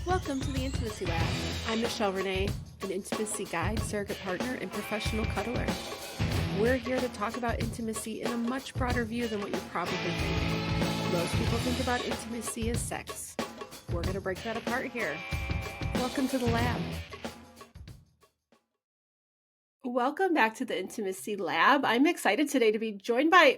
Welcome to the Intimacy Lab. I'm Michelle Renee, an intimacy guide, surrogate partner, and professional cuddler. We're here to talk about intimacy in a much broader view than what you probably think. Most people think about intimacy as sex. We're going to break that apart here. Welcome to the lab. Welcome back to the Intimacy Lab. I'm excited today to be joined by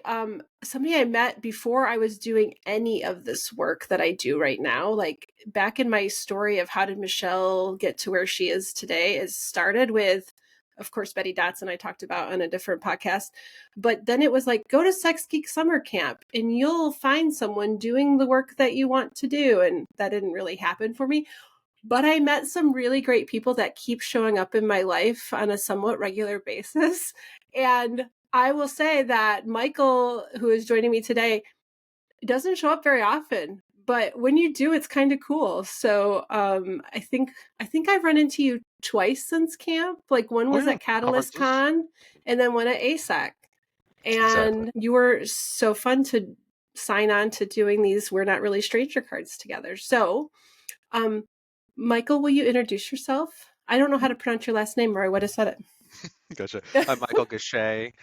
somebody I met before I was doing any of this work that I do right now. Like back in my story of how did Michelle get to where she is today, it started with, of course, Betty Dotson I talked about on a different podcast. But then it was like, go to Sex Geek Summer Camp and you'll find someone doing the work that you want to do. And that didn't really happen for me. But I met some really great people that keep showing up in my life on a somewhat regular basis. And I will say that Michael, who is joining me today, doesn't show up very often. But when you do, it's kind of cool. So I think I've run into you twice since camp. Like one was at Catalyst Con and then one at ASAC. And You were so fun to sign on to doing these We're Not Really Stranger cards together. So Michael, will you introduce yourself? I don't know how to pronounce your last name, or I would have said it. Gotcha. I'm Michael Guichet,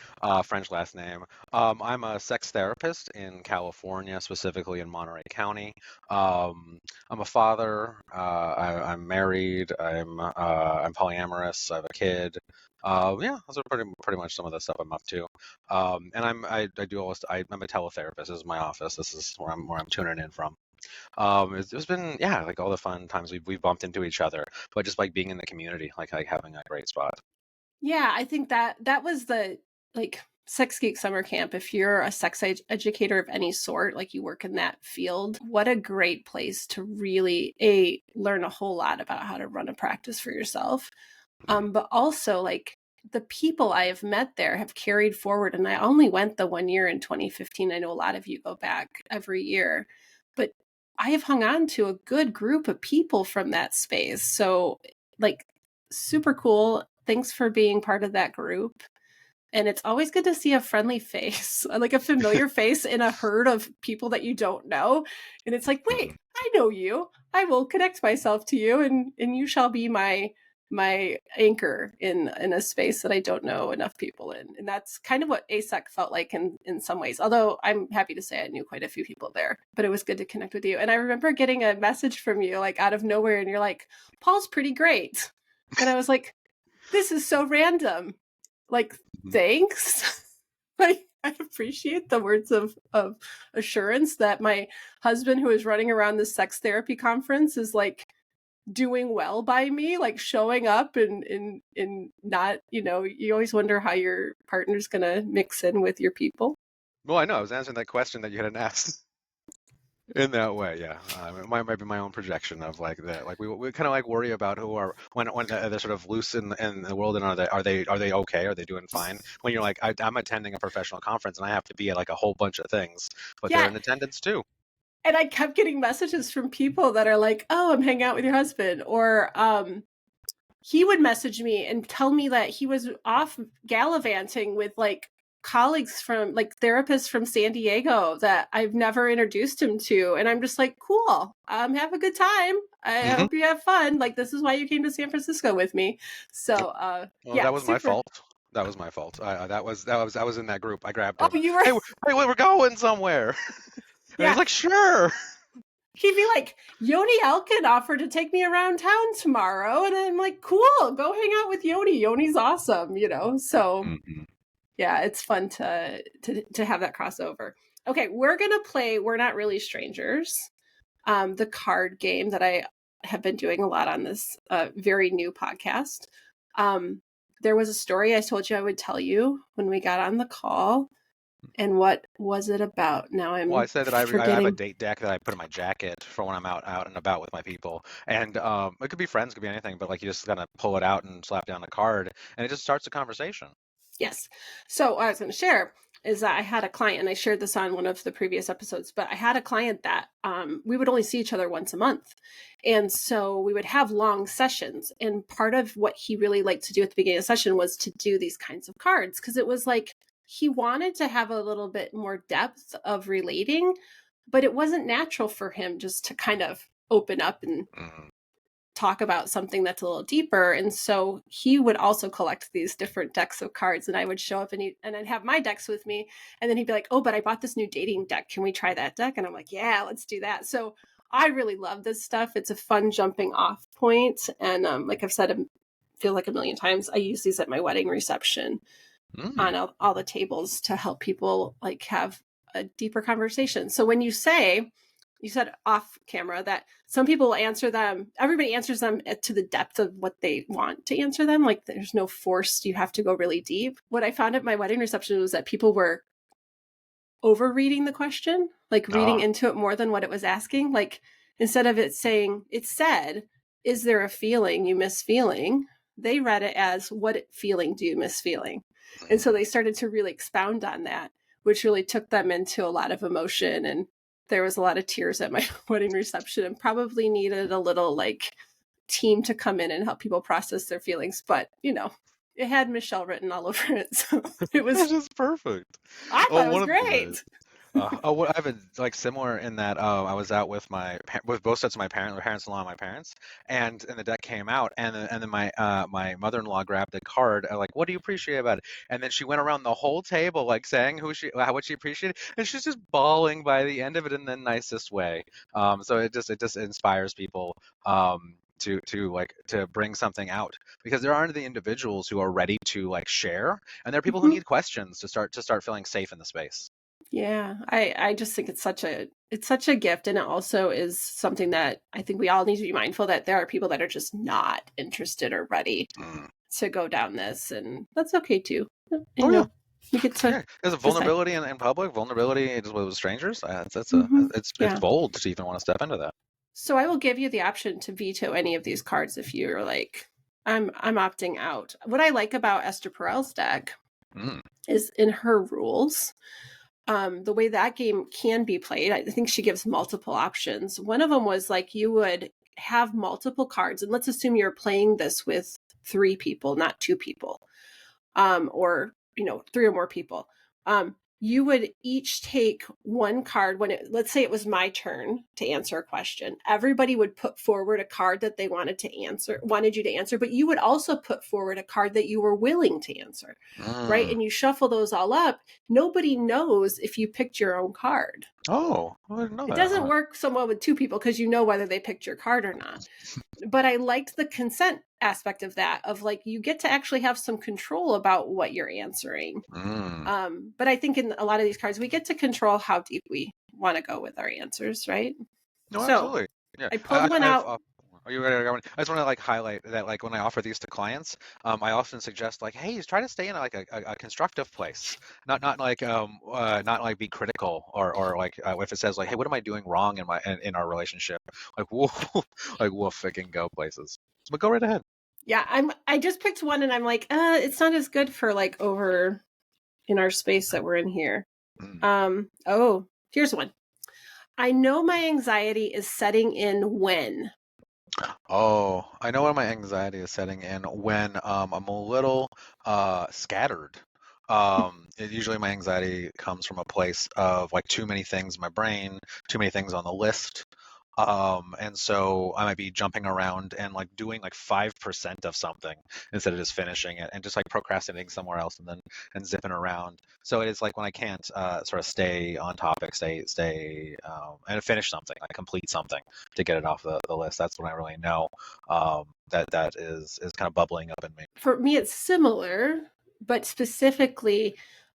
French last name. I'm a sex therapist in California, specifically in Monterey County. I'm a father. I'm married. I'm polyamorous. I have a kid. Yeah, those are pretty much some of the stuff I'm up to. And I'm a teletherapist. This is my office. This is where I'm tuning in from. It's been like all the fun times we've bumped into each other, but just like being in the community, like having a great spot. Yeah, I think that was the Sex Geek Summer Camp. If you're a sex educator of any sort, like you work in that field, what a great place to really learn a whole lot about how to run a practice for yourself. But also like the people I have met there have carried forward, and I only went the 1 year in 2015. I know a lot of you go back every year, but I have hung on to a good group of people from that space. So like super cool. Thanks for being part of that group. And it's always good to see a friendly face, like a familiar face in a herd of people that you don't know. And it's like, wait, I know you. I will connect myself to you and you shall be my anchor in a space that I don't know enough people in. And that's kind of what ASEC felt like in some ways. Although I'm happy to say I knew quite a few people there, but it was good to connect with you. And I remember getting a message from you like out of nowhere and you're like, Paul's pretty great. And I was like, this is so random. Like, thanks. I appreciate the words of assurance that my husband, who is running around this sex therapy conference, is like doing well by me, like showing up and not, you always wonder how your partner's going to mix in with your people. Well, I know. I was answering that question that you hadn't asked. In that way, yeah. It might be my own projection of like that. Like we kind of like worry about who are when they're sort of loose in the world, and are they okay? Are they doing fine? When you're like, I'm attending a professional conference and I have to be at like a whole bunch of things, but they're in attendance too. And I kept getting messages from people that are like, "Oh, I'm hanging out with your husband," or he would message me and tell me that he was off gallivanting with like colleagues from like therapists from San Diego that I've never introduced him to. And I'm just like, cool. Have a good time. I hope you have fun. Like, this is why you came to San Francisco with me. So, that was my fault. That was my fault. I was in that group. I grabbed him. Oh, you were? Hey, we're going somewhere. And he's like, sure. He'd be like, Yoni Elkin offered to take me around town tomorrow. And I'm like, cool, go hang out with Yoni. Yoni's awesome, So yeah, it's fun to have that crossover. Okay, we're going to play We're Not Really Strangers, the card game that I have been doing a lot on this very new podcast. There was a story I told you I would tell you when we got on the call. And what was it about? Now I said that I have a date deck that I put in my jacket for when I'm out and about with my people. And it could be friends, it could be anything, but like you just kind of pull it out and slap down the card and it just starts a conversation. Yes. So what I was going to share is that I had a client, and I shared this on one of the previous episodes, but I had a client that we would only see each other once a month. And so we would have long sessions. And part of what he really liked to do at the beginning of the session was to do these kinds of cards, because it was like he wanted to have a little bit more depth of relating, but it wasn't natural for him just to kind of open up and talk about something that's a little deeper. And so he would also collect these different decks of cards, and I would show up and I'd have my decks with me. And then he'd be like, oh, but I bought this new dating deck. Can we try that deck? And I'm like, yeah, let's do that. So I really love this stuff. It's a fun jumping off point. And like I've said, I feel like a million times, I use these at my wedding reception on all the tables to help people like have a deeper conversation. So when you said off camera that some people answer them, everybody answers them to the depth of what they want to answer them. Like there's no forced, you have to go really deep. What I found at my wedding reception was that people were over-reading the question, like reading into it more than what it was asking. Like instead of it saying, it said, is there a feeling you miss feeling? They read it as, what feeling do you miss feeling? And so they started to really expound on that, which really took them into a lot of emotion. And there was a lot of tears at my wedding reception, and probably needed a little like team to come in and help people process their feelings. But, you know, it had Michelle written all over it. So it was That's just perfect. I thought it was One of great. what I've been like similar in that I was out with with both sets of my parents-in-law and my parents, and the deck came out, and then my mother-in-law grabbed the card, like, what do you appreciate about it? And then she went around the whole table like saying what she appreciated, and she's just bawling by the end of it in the nicest way. So it just inspires people to bring something out, because there aren't the individuals who are ready to like share, and there are people who need questions to start feeling safe in the space. Yeah, I just think it's such a gift, and it also is something that I think we all need to be mindful that there are people that are just not interested or ready to go down this, and that's okay too. You know, you get to there's a decide. vulnerability in public, vulnerability with strangers. It's Yeah. bold to even want to step into that. So I will give you the option to veto any of these cards if you're like, I'm opting out. What I like about Esther Perel's deck is in her rules. The way that game can be played, I think she gives multiple options. One of them was like you would have multiple cards, and let's assume you're playing this with 3 people, not 2 people, or 3 or more people. You would each take one card let's say it was my turn to answer a question. Everybody would put forward a card that they wanted you to answer, but you would also put forward a card that you were willing to answer, right? And you shuffle those all up. Nobody knows if you picked your own card. Oh, I didn't know It that. doesn't work so well with 2 people because you know whether they picked your card or not. But I liked the consent aspect of that, of like you get to actually have some control about what you're answering. But I think in a lot of these cards, we get to control how deep we want to go with our answers, right? No, So absolutely. Yeah. I pulled one out. Are you ready to go? I just want to like highlight that like when I offer these to clients, I often suggest like, hey, try to stay in like a constructive place, not like be critical or like if it says like, hey, what am I doing wrong in our relationship? Like woof, like woof, it can go places. But go right ahead. Yeah, I just picked one, and I'm like, it's not as good for like over in our space that we're in here. Oh, here's one. I know my anxiety is setting in when. Oh, I know when my anxiety is setting in when I'm a little scattered. Usually my anxiety comes from a place of like too many things in my brain, too many things on the list. And so I might be jumping around and like doing like 5% of something instead of just finishing it, and just like procrastinating somewhere else and zipping around. So it is like when I can't sort of stay on topic, and finish something, like complete something to get it off the list. That's when I really know that is kind of bubbling up in me. For me, it's similar, but specifically,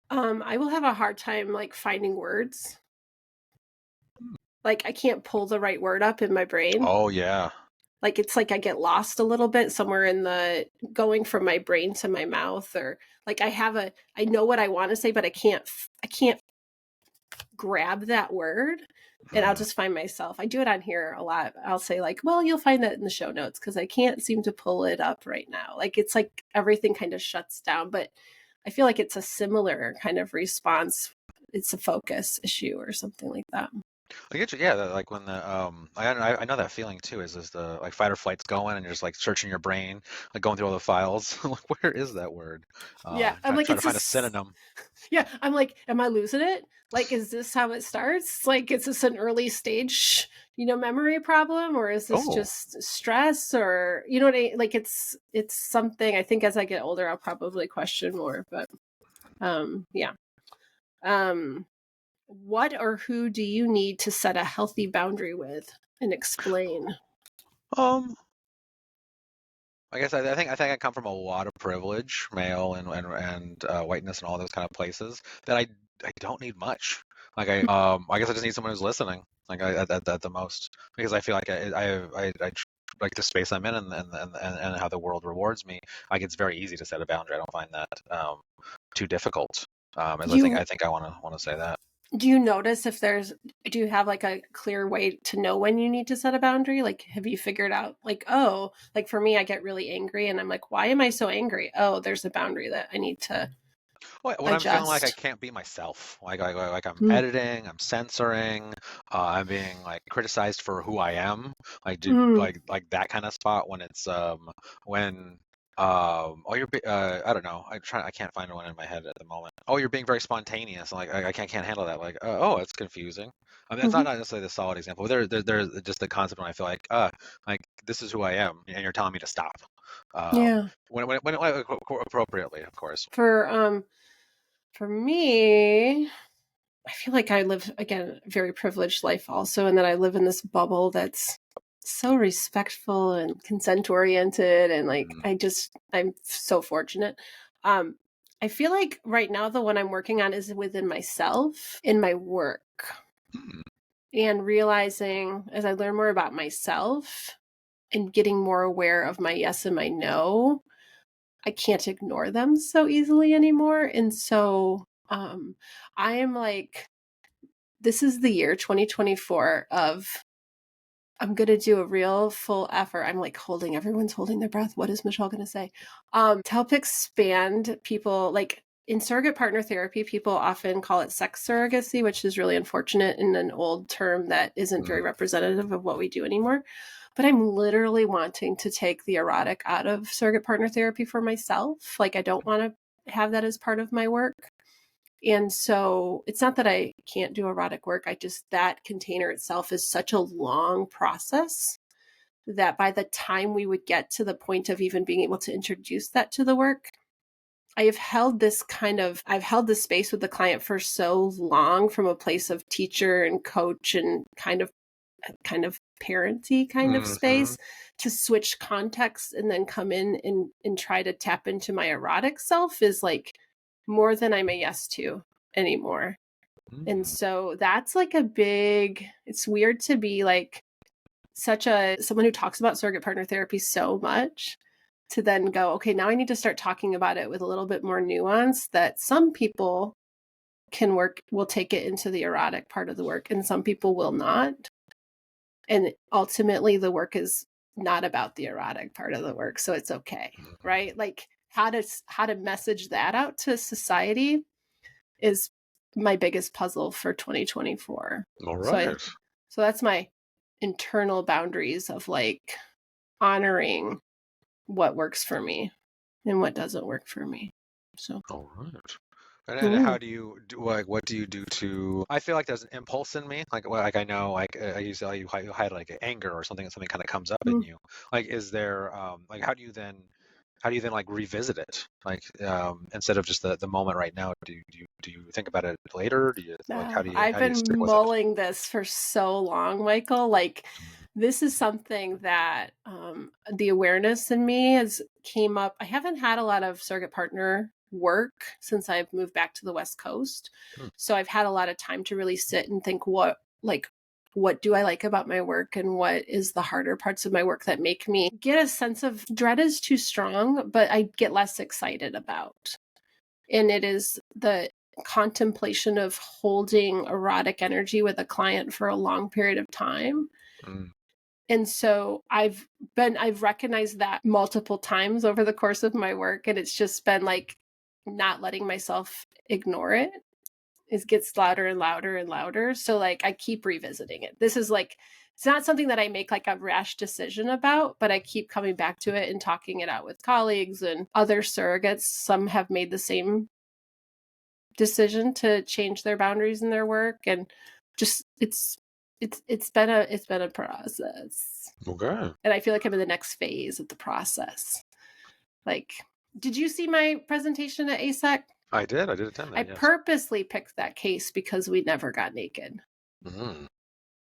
I will have a hard time like finding words. Like I can't pull the right word up in my brain. Oh yeah. Like it's like I get lost a little bit somewhere in the going from my brain to my mouth, or like I know what I want to say, but I can't grab that word. And I'll just find myself, I do it on here a lot. I'll say like, well, you'll find that in the show notes, because I can't seem to pull it up right now. Like it's like everything kind of shuts down, but I feel like it's a similar kind of response. It's a focus issue or something like that. I get you. Yeah, like when I know that feeling too. Is the like fight or flight's going, and you're just like searching your brain, like going through all the files. Like, where is that word? Yeah, I'm like, Try to it's a find a synonym. yeah, I'm like, am I losing it? Like, is this how it starts? Like, is this an early stage, memory problem, or is this Oh, just stress, or what like it's something I think as I get older I'll probably question more, but yeah. Um what or who do you need to set a healthy boundary with, and explain? um, I guess I think I come from a lot of privilege, male and whiteness and all those kind of places that I don't need much. Like I guess I just need someone who's listening. Like at the most, because I feel like like the space I'm in and how the world rewards me. Like it's very easy to set a boundary. I don't find that too difficult. As You I think I want to say that. Do you notice if do you have like a clear way to know when you need to set a boundary? Like, have you figured out, like, oh, like for me, I get really angry and I'm like, why am I so angry? Oh, there's a boundary that I need to Well, when I'm feeling like I adjust. can't be myself, like I'm Mm. editing, I'm censoring, I'm being like criticized for who I am, Mm. like that kind of spot when it's when oh I don't know, I can't find one in my head at the moment. Oh, you're being very spontaneous, like I can't handle that. Like oh, it's confusing. I mean, that's Hmm. not necessarily the solid example, but there's just the concept when I feel like this is who I am, and you're telling me to stop. Yeah. When appropriately, of course. For for me, I feel like I live, again, a very privileged life also, and that I live in this bubble that's so respectful and consent oriented, and like Mm, I'm so fortunate. Um I feel like right now the one I'm working on is within myself in my work, mm, and realizing as I learn more about myself and getting more aware of my yes and my no, I can't ignore them so easily anymore. And so I am like, this is the year 2024 of I'm going to do a real full effort. I'm like everyone's holding their breath. What is Michelle going to say? To help expand people, like in surrogate partner therapy, people often call it sex surrogacy, which is really unfortunate in an old term that isn't very mm, representative of what we do anymore. But I'm literally wanting to take the erotic out of surrogate partner therapy for myself. Like, I don't want to have that as part of my work. And so it's not that I can't do erotic work. I just, that container itself is such a long process that by the time we would get to the point of even being able to introduce that to the work, I've held this space with the client for so long from a place of teacher and coach and kind of parenty kind of mhm, space, to switch context and then come in and try to tap into my erotic self is like more than I'm a yes to anymore. And mm, so that's like a big, it's weird to be like someone who talks about surrogate partner therapy so much, to then go, okay, now I need to start talking about it with a little bit more nuance, that some people will take it into the erotic part of the work and some people will not. And ultimately the work is not about the erotic part of the work, so it's okay, mhm. right? Like, how to message that out to society is my biggest puzzle for 2024. All So right. so that's my internal boundaries of like honoring what works for me and what doesn't work for me. So, All right. And how mm, do you do, like, what do you do to, I feel like there's an impulse in me. Like, well, like I know, like, I usually you had like anger or something kind of comes up in mm. you. Like, is there, like, how do you then like revisit it? Like, instead of just the moment right now, do you think about it later? Do you, like, No, I've how do you been stick with it? mulling this for so long, Michael. Like, this is something that the awareness in me has came up. I haven't had a lot of surrogate partner work since I've moved back to the West Coast. Mm, So I've had a lot of time to really sit and think, what do I like about my work, and what is the harder parts of my work that make me get a sense of dread is too strong, but I get less excited about. And it is the contemplation of holding erotic energy with a client for a long period of time. mm, And so I've recognized that multiple times over the course of my work, and it's just been like not letting myself ignore it. gets louder and louder and louder. So like I keep revisiting it. This is like, it's not something that I make like a rash decision about, but I keep coming back to it and talking it out with colleagues and other surrogates. Some have made the same decision to change their boundaries in their work, and just it's been a process. Okay. And I feel like I'm in the next phase of the process. Like, did you see my presentation at ASEC? I did attend I that, yes. purposely picked that case because we never got naked. Mm-hmm.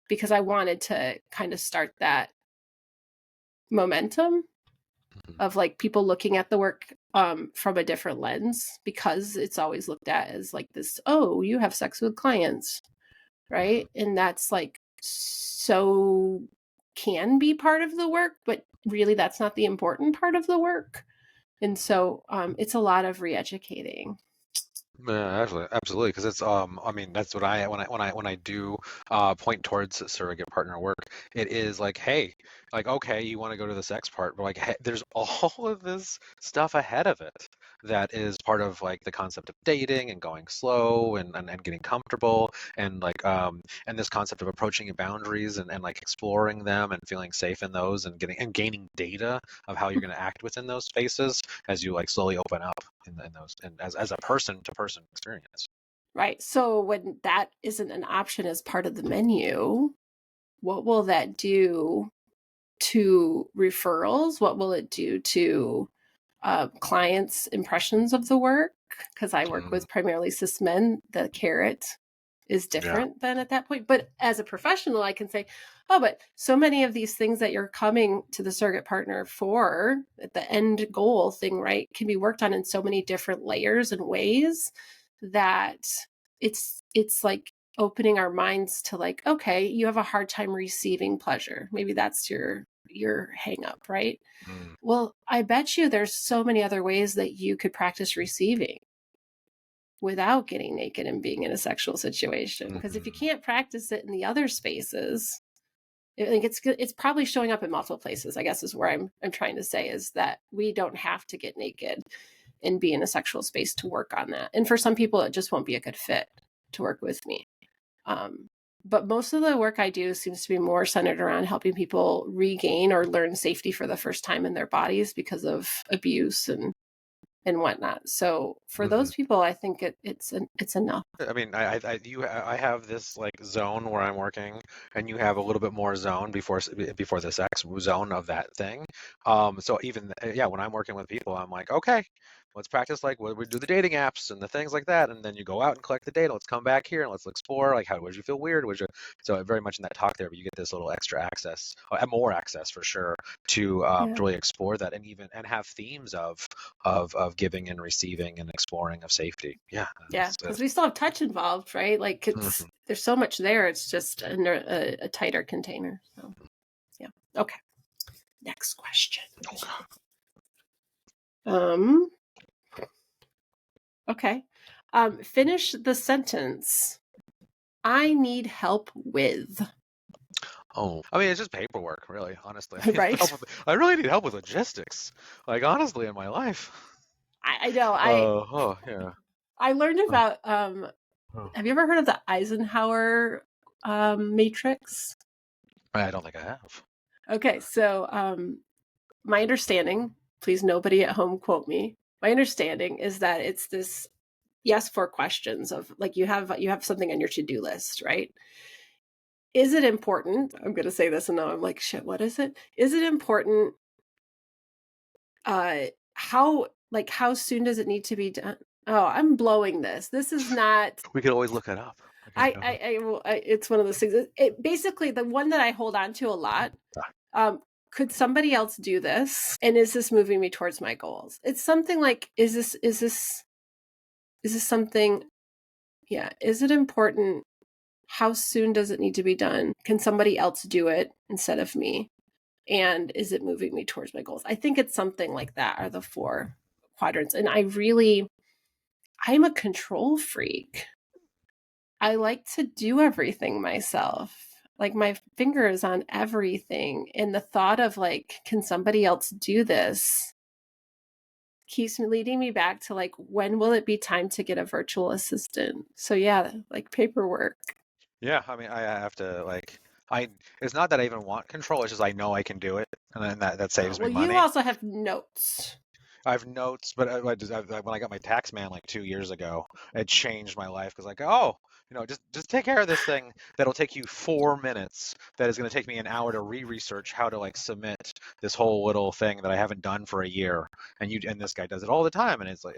Because I wanted to kind of start that momentum of like people looking at the work from a different lens, because it's always looked at as like this, oh, you have sex with clients, right? And that's like so can be part of the work, but really that's not the important part of the work. And so it's a lot of re-educating. Yeah, actually, absolutely, because it's I mean that's what I when I do point towards surrogate partner work, it is like, hey, like okay, you want to go to the sex part, but like hey, there's all of this stuff ahead of it that is part of like the concept of dating and going slow and getting comfortable and like and this concept of approaching your boundaries and like exploring them and feeling safe in those and getting and gaining data of how you're going to act within those spaces as you like slowly open up in those and as a person to person experience. Right. So when that isn't an option as part of the menu, what will that do to referrals? What will it do to clients' impressions of the work? Because I work with primarily cis men. The carrot is Yeah. different than at that point. But as a professional, I can say, oh, but so many of these things that you're coming to the surrogate partner for, at the end goal thing, right, can be worked on in so many different layers and ways that it's like opening our minds to like, okay, you have a hard time receiving pleasure. Maybe that's your hang up, right? Mm. Well, I bet you there's so many other ways that you could practice receiving without getting naked and being in a sexual situation. Because if you can't practice it in the other spaces, I think it's probably showing up in multiple places, I guess is where I'm trying to say, is that we don't have to get naked and be in a sexual space to work on that. And for some people, it just won't be a good fit to work with me. But most of the work I do seems to be more centered around helping people regain or learn safety for the first time in their bodies because of abuse and whatnot. So for those people, I think it's enough. I mean, I have this like zone where I'm working, and you have a little bit more zone before the sex zone of that thing. So even yeah, when I'm working with people, I'm like, okay, let's practice like what we do the dating apps and the things like that, and then you go out and collect the data. Let's come back here and let's explore like how would you feel weird? Would you? So very much in that talk there, but you get this little extra access, more access for sure to really explore that and even and have themes of giving and receiving and exploring of safety. Yeah. Yeah, because we still have touch involved, right? Like there's so much there. It's just a tighter container. So yeah. Okay. Next question. Okay. Finish the sentence. I need help with. Oh, I mean, it's just paperwork, really, honestly. Right. I really need help with logistics, like honestly, in my life. I know. Yeah. I learned Oh, about. oh. Have you ever heard of the Eisenhower matrix? I don't think I have. Okay, so my understanding, please nobody at home quote me. My understanding is that it's this yes for questions of like you have something on your to-do list, right? Is it important? I'm going to say this and now I'm like, shit, what is it? Is it important? How soon does it need to be done? Oh, I'm blowing this. This is not. We could always look it up. Okay. It's one of those things. It basically the one that I hold on to a lot. Could somebody else do this? And is this moving me towards my goals? It's something like, is this something? Yeah. Is it important? How soon does it need to be done? Can somebody else do it instead of me? And is it moving me towards my goals? I think it's something like that are the 4 quadrants. And I'm a control freak. I like to do everything myself. Like my finger is on everything. And the thought of like, can somebody else do this keeps leading me back to like, when will it be time to get a virtual assistant? So yeah, like paperwork. Yeah, I mean, I have to like, I. It's not that I even want control. It's just I know I can do it, and then that saves me Well, you money. also have notes. I have notes, but when I got my tax man like 2 years ago, it changed my life because like, oh, just take care of this thing that'll take you 4 minutes. That is going to take me an hour to research how to like submit this whole little thing that I haven't done for a year. And this guy does it all the time, and it's like,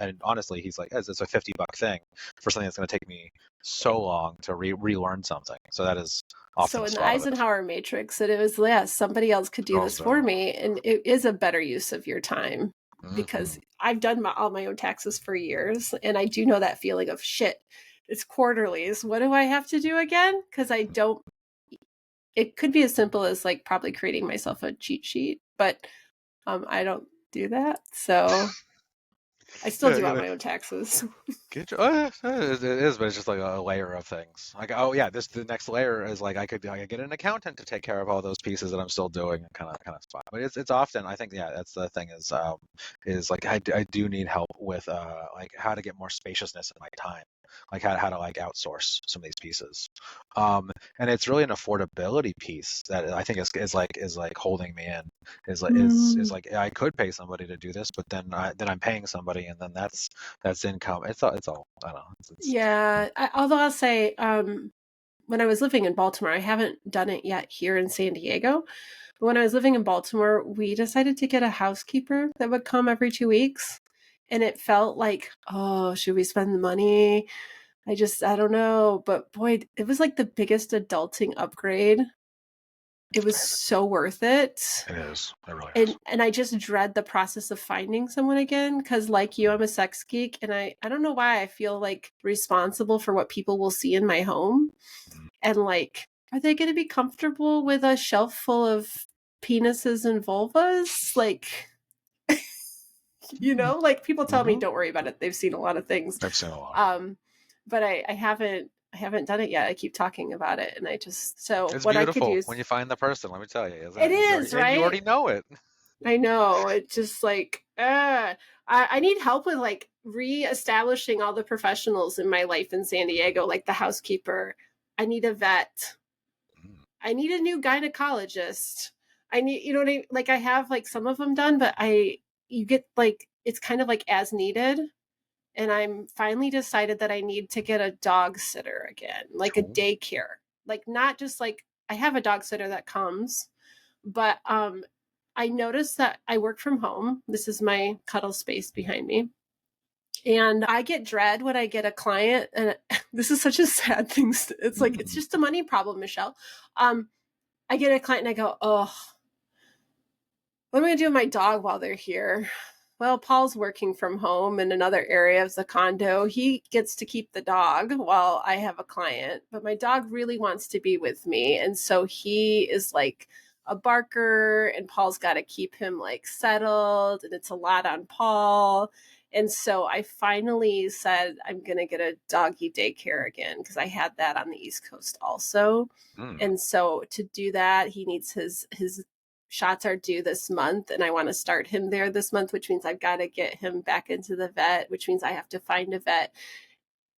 and honestly, he's like, it's a $50 thing for something that's going to take me so long to relearn something. So that is often So the in the start of it. Eisenhower matrix, it was, yeah, somebody else could do Oh, this for so. me. And it is a better use of your time, Hmm. because I've done all my own taxes for years. And I do know that feeling of shit. It's quarterlies. What do I have to do again? Because I don't, it could be as simple as like probably creating myself a cheat sheet, but I don't do that. So I still Yeah, do you all gotta my own taxes. it is, but it's just like a layer of things. Like, oh yeah, the next layer is like I could get an accountant to take care of all those pieces that I'm still doing, and kind of spot. But it's often, I think, yeah, that's the thing is like I do need help with like how to get more spaciousness in my time, like how to like outsource some of these pieces. Um, and it's really an affordability piece that I think is like holding me in. Is Mm. like I could pay somebody to do this, but then I'm paying somebody, and then that's income. It's all I don't know. Yeah. Although I'll say, when I was living in Baltimore, I haven't done it yet here in San Diego. But when I was living in Baltimore, we decided to get a housekeeper that would come every 2 weeks. And it felt like, oh, should we spend the money? I don't know. But boy, it was like the biggest adulting upgrade. It was so worth it. It is. It really is. And I just dread the process of finding someone again, because like you, I'm a sex geek, and I don't know why I feel like responsible for what people will see in my home. Mm. And like, are they going to be comfortable with a shelf full of penises and vulvas? Like, like people tell me Mm-hmm. don't worry about it, they've seen a lot of things. I've seen a lot. But I haven't done it yet. I keep talking about it, and I just, so It's what I could beautiful use. when you find the person. Let me tell you, It is, and you right? already know it. I know. It just like, I need help with like reestablishing all the professionals in my life in San Diego, like the housekeeper. I need a vet. Mm. I need a new gynecologist. I need, you know what I like. I have like some of them done, but you get like, it's kind of like as needed. And I'm finally decided that I need to get a dog sitter again, like a Cool. daycare, like not just like I have a dog sitter that comes, but I noticed that I work from home. This is my cuddle space behind me. And I get dread when I get a client, and this is such a sad thing. It's like, it's Mm. just a money problem, Michelle. I get a client and I go, oh, what am I going to do with my dog while they're here? Well, Paul's working from home in another area of the condo. He gets to keep the dog while I have a client, but my dog really wants to be with me. And so he is like a barker, and Paul's got to keep him like settled, and it's a lot on Paul. And so I finally said, I'm going to get a doggy daycare again, because I had that on the East Coast also. Mm. And so to do that, he needs his shots are due this month, and I want to start him there this month, which means I've got to get him back into the vet, which means I have to find a vet.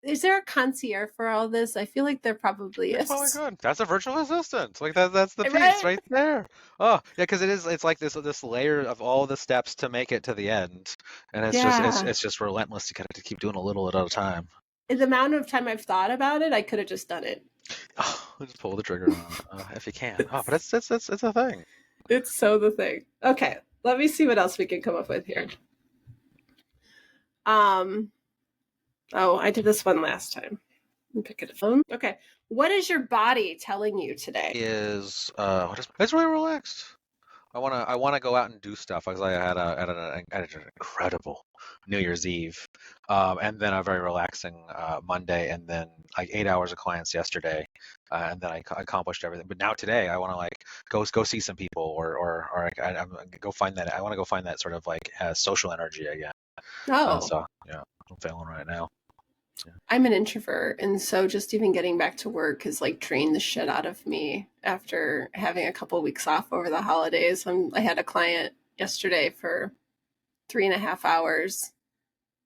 Is there a concierge for all this? I feel like there probably It's probably is. good. That's a virtual assistant. Like that's the piece Right? right there. Oh, yeah, because it's like this layer of all the steps to make it to the end, and Yeah. it's just relentless. You gotta keep doing a little at a time. In the amount of time I've thought about it, I could have just done it. Oh, just pull the trigger on it if you can. Oh, but it's a thing. It's so the thing. Okay, let me see what else we can come up with here. Um, oh, I did this one last time. Pick it up. Okay. What is your body telling you today? It's really relaxed. I wanna go out and do stuff because I had an incredible New Year's Eve, and then a very relaxing Monday, and then like 8 hours of clients yesterday, and then accomplished everything. But now today I want to like go see some people, or I'm gonna go find that. I want to go find that sort of like social energy again. Oh, So yeah, I'm feeling right now. Yeah. I'm an introvert, and so just even getting back to work has like drained the shit out of me after having a couple of weeks off over the holidays. I had a client yesterday for 3.5 hours.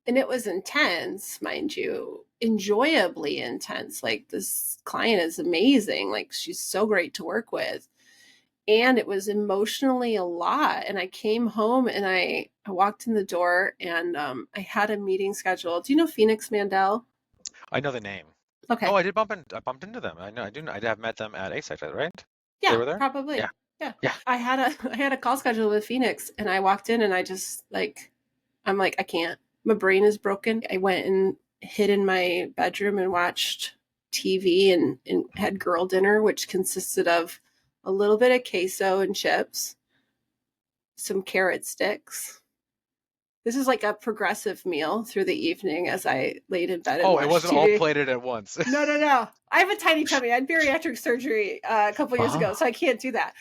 And it was intense, mind you, enjoyably intense. Like, this client is amazing. Like, she's so great to work with. And it was emotionally a lot. And I came home and I walked in the door and I had a meeting scheduled. Do you know Phoenix Mandel? I know the name. Oh, Okay. I bumped into them. I know. I do know. I have met them at ASEC, right? They Yeah, were there. Yeah. probably. Yeah. Yeah. I had a call scheduled with Phoenix and I walked in and I just like, I'm like, I can't. My brain is broken. I went and hid in my bedroom and watched TV and had girl dinner, which consisted of a little bit of queso and chips, some carrot sticks. This is like a progressive meal through the evening as I laid in bed and Oh, it watched wasn't all TV. plated at once. No, no, no. I have a tiny tummy. I had bariatric surgery a couple years ago, Oh. so I can't do that.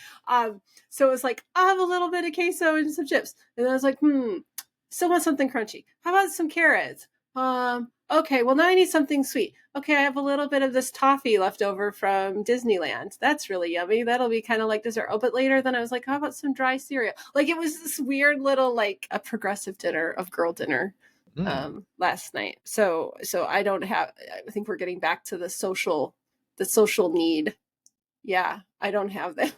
So it was like, I'll have a little bit of queso and some chips. And I was like, still want something crunchy. How about some carrots? Okay, well, now I need something sweet. Okay, I have a little bit of this toffee left over from Disneyland. That's really yummy. That'll be kind of like dessert. Oh, but later then I was like, how about some dry cereal? Like, it was this weird little, like, a progressive dinner of girl dinner last night. So I don't have, I think we're getting back to the social need. Yeah, I don't have that.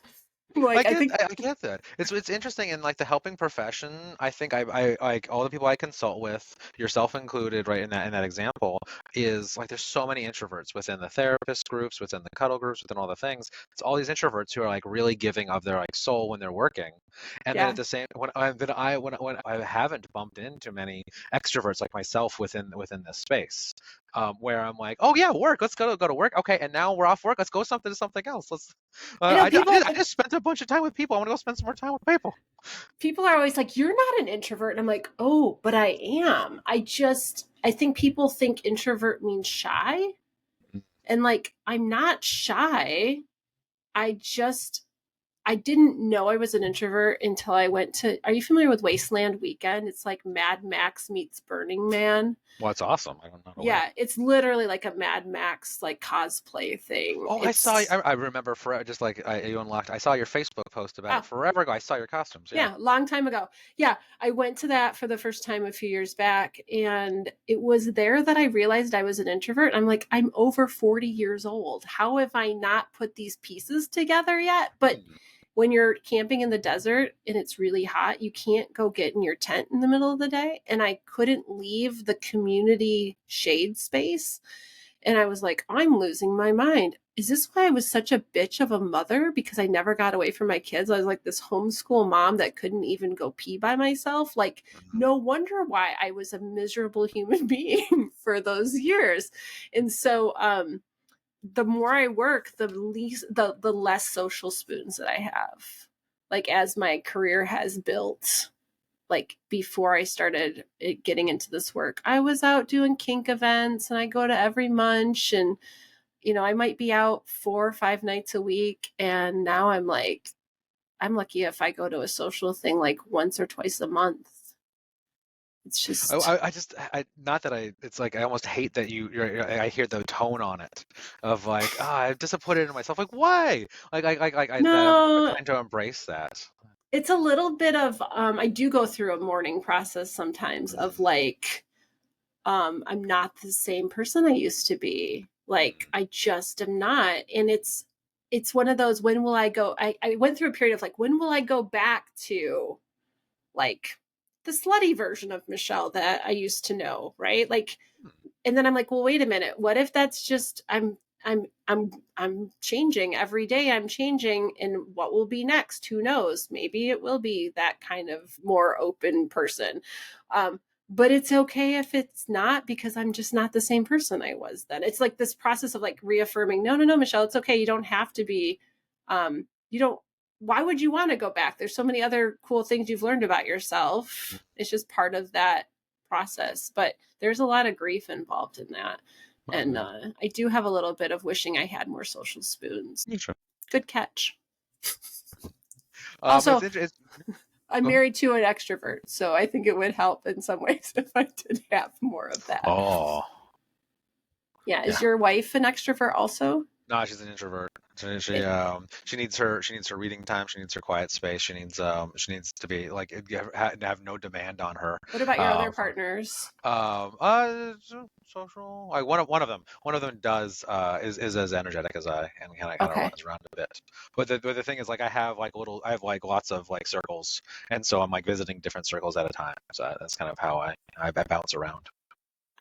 Like, I think, I get that. It's interesting in like the helping profession. I think I like all the people I consult with, yourself included, right in that example, is like there's so many introverts within the therapist groups, within the cuddle groups, within all the things. It's all these introverts who are like really giving of their like soul when they're working, and then yeah. at the same when I haven't bumped into many extroverts like myself within this space, where I'm like, oh yeah, work. Let's go to work. Okay, and now we're off work. Let's go something to something else. Let's I know I just spent a bunch of time with people. I want to go spend some more time with people. people are always like, you're not an introvert. And I'm like, oh, but I am. I think people think introvert means shy. And like, I'm not shy. I just, I didn't know I was an introvert until I went to, are you familiar with Wasteland Weekend? It's like Mad Max meets Burning Man. Well, that's awesome. I'm not aware. Yeah, it's literally like a Mad Max like cosplay thing. Oh, I saw. I remember for just like you unlocked. I saw your Facebook post about it forever ago. I saw your costumes. Yeah. Yeah, long time ago. Yeah, I went to that for the first time a few years back, and it was there that I realized I was an introvert. I'm like, I'm over 40 years old. How have I not put these pieces together yet? But when you're camping in the desert and it's really hot, you can't go get in your tent in the middle of the day. And I couldn't leave the community shade space. And I was like, I'm losing my mind. Is this why I was such a bitch of a mother? Because I never got away from my kids. I was like this homeschool mom that couldn't even go pee by myself. Like, no wonder why I was a miserable human being for those years. And so, the more I work, the less social spoons that I have. Like, as my career has built, like before I started getting into this work, I was out doing kink events and I go to every munch and, I might be out 4 or 5 nights a week. And now I'm like, I'm lucky if I go to a social thing like once or twice a month. It's just, Not that it's like I almost hate that I hear the tone on it of like, I'm disappointed in myself. Like, why? I'm no, trying to embrace that. it's a little bit of, I do go through a mourning process sometimes of like, I'm not the same person I used to be. Like, I just am not. And it's one of those, when will I go? I went through a period of like, when will I go back to like the slutty version of Michelle that I used to know, right? Like, and then I'm like, well, wait a minute. What if that's just I'm changing every day. I'm changing, and what will be next? Who knows? Maybe it will be that kind of more open person. But it's okay if it's not, because I'm just not the same person I was then. It's like this process of like reaffirming, no, Michelle, it's okay. You don't have to be, you don't, why would you want to go back? There's so many other cool things you've learned about yourself. It's just part of that process. But there's a lot of grief involved in that. And I do have a little bit of wishing I had more social spoons. Sure. Good catch. Also, it's I'm married to an extrovert, so I think it would help in some ways if I did have more of that. Oh. Yeah. Is your wife an extrovert also? No, she's an introvert. It, She needs her reading time. She needs her quiet space. She needs to be like have no demand on her. what about your other From partners? social. Like one of them does is as energetic as I, and kind of Okay. runs around a bit. But the thing is, like, I have like lots of like circles, and so I'm like visiting different circles at a time. So that's kind of how I bounce around.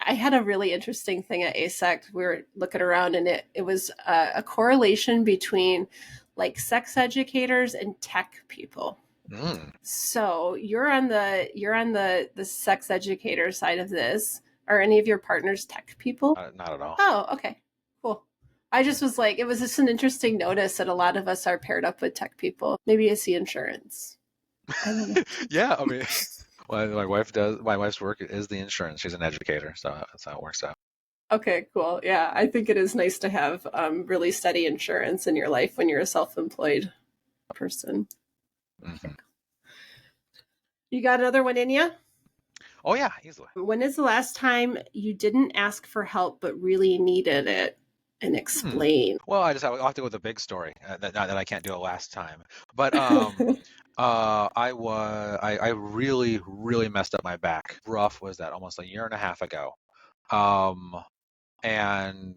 I had a really interesting thing at ASEC. We were looking around, and it was a correlation between like sex educators and tech people. Mm, So you're on the sex educator side of this. Are any of your partners tech people? not at all. Oh, okay, cool. I just was like, it was just an interesting notice that a lot of us are paired up with tech people. Maybe it's the insurance. I don't know. Yeah, I mean, well, my wife does. My wife's work is the insurance. She's an educator, so that's how it works out. Okay, cool. Yeah, I think it is nice to have really steady insurance in your life when you're a self-employed person. Okay. Hmm. You got another one in you? Oh yeah, easily. When is the last time you didn't ask for help but really needed it and Hmm. explain? Well, I'll have to go with a big story that I can't do it last time. But I really really messed up my back. Rough was that almost a year and a half ago. Um, and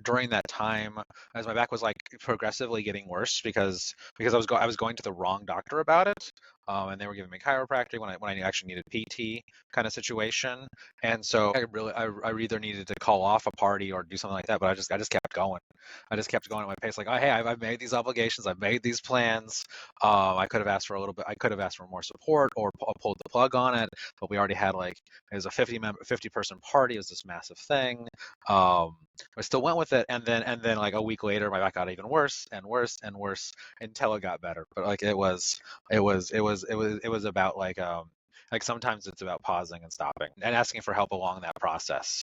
during that time, as my back was like progressively getting worse because I was going to the wrong doctor about it, and they were giving me chiropractic when I actually needed PT kind of situation, and so I either needed to call off a party or do something like that, but I just kept going. I just kept going at my pace, like, oh hey, I've made these obligations, I've made these plans. I could have asked for a little bit, I could have asked for more support or pulled the plug on it, but we already had like it was a 50 person party. It was this massive thing. Um, I still went with it, and then like a week later, my back got even worse and worse and worse until it got better. But like it was about like sometimes it's about pausing and stopping and asking for help along that process.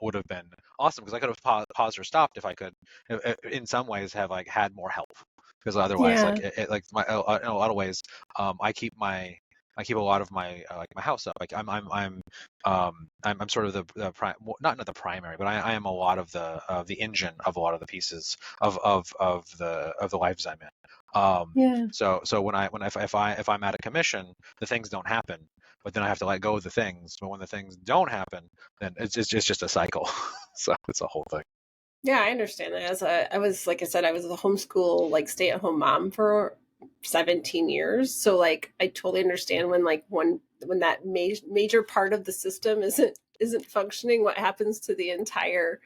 Would have been awesome because I could have paused or stopped if I could, in some ways, have like had more help. Because otherwise, Yeah. like like my in a lot of ways, I keep I keep a lot of my like my house up. Like I'm sort of the not the primary, but I am a lot of the engine of a lot of the pieces of the lives I'm in. Yeah. So when if I'm at a commission, the things don't happen, but then I have to let go of the things. But when the things don't happen, then it's just a cycle. So it's a whole thing. Yeah, I understand that. I was, like I said, I was a homeschool, like stay at home mom for 17 years. So like, I totally understand when like when that major part of the system isn't functioning, what happens to the entire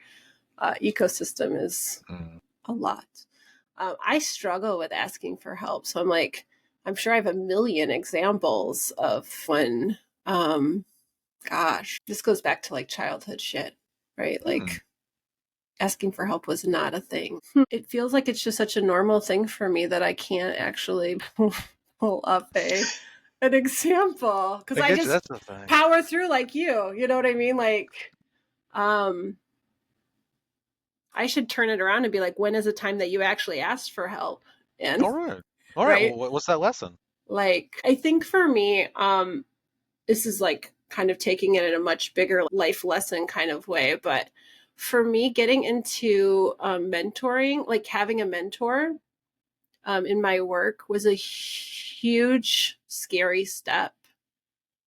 ecosystem is Mm. a lot. I struggle with asking for help. So I'm like, I'm sure I have a million examples of when, gosh, this goes back to like childhood shit, right? Hmm. Like, asking for help was not a thing. It feels like it's just such a normal thing for me that I can't actually pull up an example because I I get you. just That's the thing. power through like you know what I mean? Like, um, I should turn it around and be like, when is the time that you actually asked for help? And All right. All right. right, Well, what's that lesson? like I think for me, this is like kind of taking it in a much bigger life lesson kind of way, but for me, getting into mentoring, like having a mentor in my work was a huge, scary step.